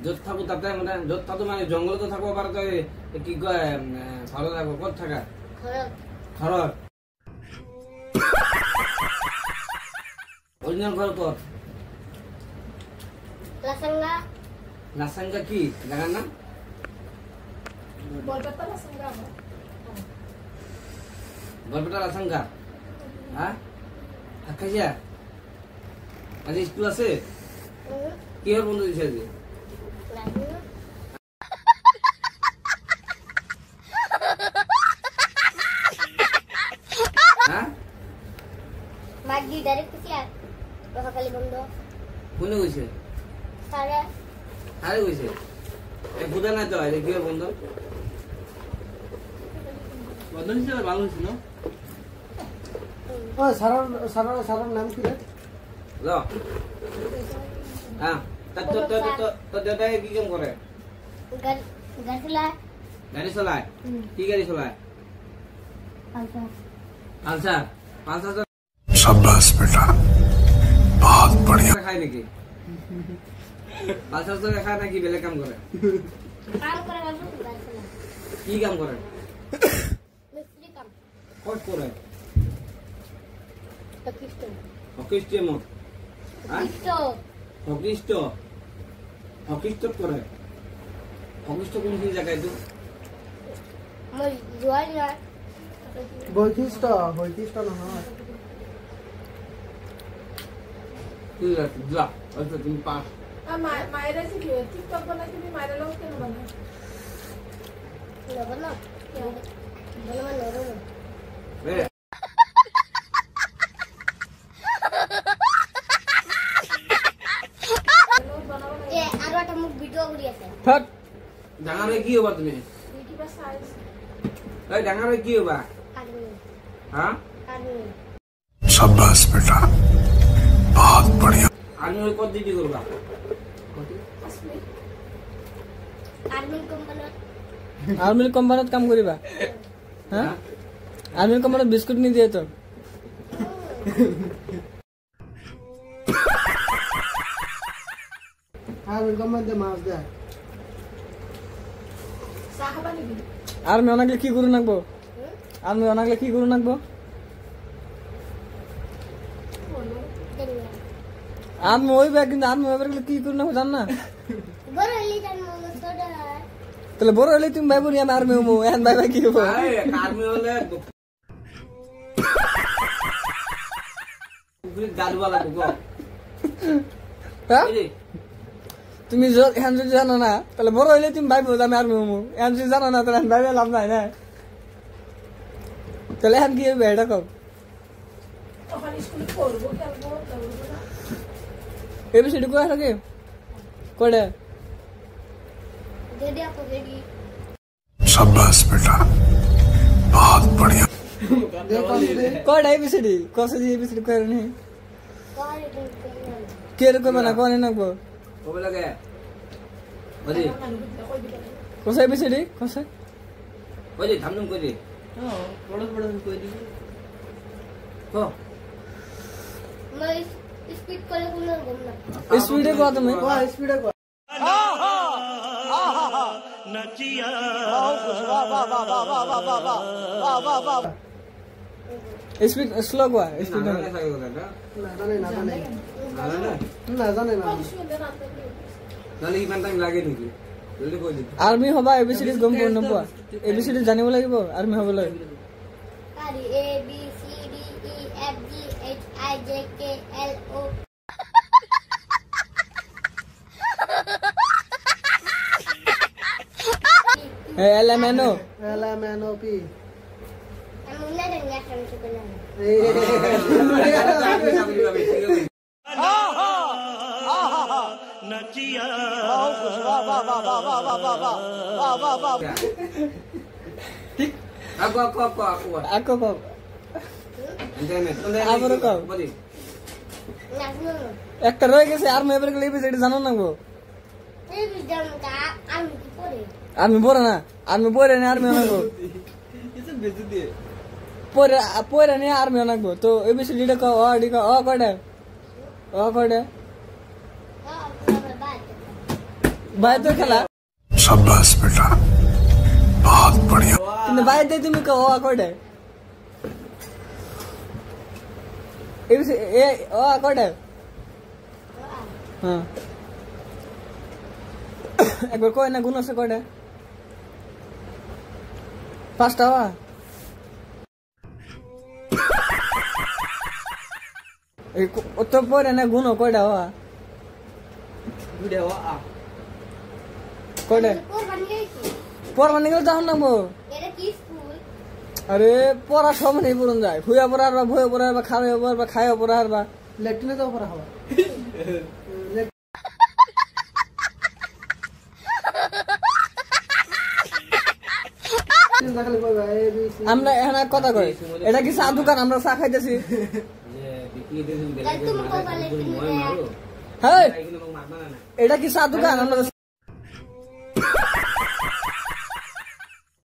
য'ত থাকো তাতে মানে য'ত থাকো মানে জংঘলতো থাকব পাৰ তই কি কয় ভালো থাকো ক'ত থাকা ঘৰত অৰিজিনেল ঘৰ ক'ত লাসাঙ্গা লাসাঙ্গা কি জাগার নাম বলপেটা লাসাঙ্গা বলপেটা লাসাঙ্গা হ্যাঁ আকাশিয়া আজ স্কুল আছে কি হল বন্ধু দিছে আজি হ্যাঁ মাগি ডাইরেক্ট কি আর সকালে বন্ধ কোনে কইছে সারা আরে কইছে এ বুঝা নাই তো আরে কি হল বন্ধু বন্ধু ছিল ভালো ছিল ও সারার নাম কি রে ল হ্যাঁ তো দাদা কি কাম করে গাড়ি চলায় কি গাড়ি চলায় পালসার পালসার शाबाश बेटा बहुत बढ़िया খায় নাকি পালসার তো খায় নাকি বেলে কাম করে কি কাম করে মিস্ত্রি কাম কত করে তকিস্তো হকিস্ট মত হকিস্ট করে হকিস্ট কোন জায়গায় তো মই জোয়ার না বৈশিষ্ট্য নহয় তুই যা আচ্ছা তুমি পাস মায়েরা শিখে টিকটক বানাই তুমি মায়েরা লোক কেন বানাই লবণ না বলমান নরম রে এ আর একটা মুখ ভিডিও করি আছে থাক ডাঙারে কি হবা তুমি কিবা সাইজ এই ডাঙারে কি হবা আর্মি হ্যাঁ আর্মি शाबाश बेटा बहुत बढ़िया আমি ওই কত ডিউটি করবা আর্মি আর্মির কোম্পানিত কাম কৰিবা হ্যাঁ আর্মির কোম্পানিত বিস্কুট নি দিয়ে তো আর্মির কোম্পানিতে মাছ দেয় সাহাবা নিবি আর্মি অনাগলে কি করু নাকবো আর্মি অনাগলে কি করু নাকবো আর্মি হইবে কিন্তু আর্মি হইবার গেলে কি করু নাকবো জান না বড় হইলি জান মন সোডা তাহলে বড় হইলে তুমি ভাইবো আমি আর্মি হবো এখন ভাইবা কি হবো এই আর্মি হলে তুমি গালওয়ালা গো হ্যাঁ এই তুমি এখন যদি জানো না তাহলে বড় হইলে তুমি ভাইবো আমি আর্মি হবো এখন যদি জানো না তাহলে ভাইবে লাভ নাই না তাহলে এখন কি হবে এটা কও তখন স্কুলে পড়বো খেলবো দৌড়বো না এবিসিডি কয় থাকে কোডে রেডি আপো রেডি शाबाश बेटा बहुत बढ़िया कोड एबिसिडी कोसे दी एबिसिडी कय रे করে দিন के रे कोबा ना कोने नाकबो কবে লাগে বলি कोसे एबिसिडी कोसे বলি ধামধুম কই দি বড় কই দি কো মই স্পিড করে কোন গম না स्पीडे को তুমি स्पीडे को नचिया स्पीड स्लो को स्पीड না থাকে কথা না জানে না নালে ইমান টাইম লাগে নেকি জলদি কই দি আর্মি হবা এবিসিডি গম কোন নপা এবিসিডি জানিব লাগিব আর্মি হবলৈ আরে A B C D E F G H I J K L ও এলএমএনও LMNOP আমি না জানি একটা কিছু করে না नचिया ঠিক aku আকো কও internet আবারও কও। বলি না শুনো একটা রয়ে গেছে আর্মি এবার গেলে এবিসিডি জানো না গো এই বিজান কা আমি কি করে আর্মি পড়ে না আর্মি পড়ে না আর্মি অনাগো পড়ে পড়ে না আর্মি অনাগো তো এবিসিডি টা কও অ ডি কও অ কডে বাবা বাদ ভাই তো খেলা शाबाश बेटा बहुत बढ़िया কিন্তু ভাই দে তুমি কো ও কয়টা এ ও কয়টা হ্যাঁ একবার কয় না গুণ আছে কয়টা 5টা হওয়া এই তো পরে না গুণ কয়টা হওয়া দুইটা আ কয়টা পড়বা নিয়ে যাও না বো এটা কি স্কুল আরে পড়া সব নেই পড়ুন যায় ভুয়া পড়ার বা ভুয়া পড়ার বা খাওয়া পড়ার বা খাওয়া পড়ার বা লেট্রিনে যাও পড়া হওয়া আমরা এখানে কথা কই এটা কি চা দোকান আমরা চা খাইতেছি যে বিক্রি দিতে তুমি কোপালে তুমি মারো হ্যাঁ এগুলো মারবা না এটা কি চা দোকান আমরা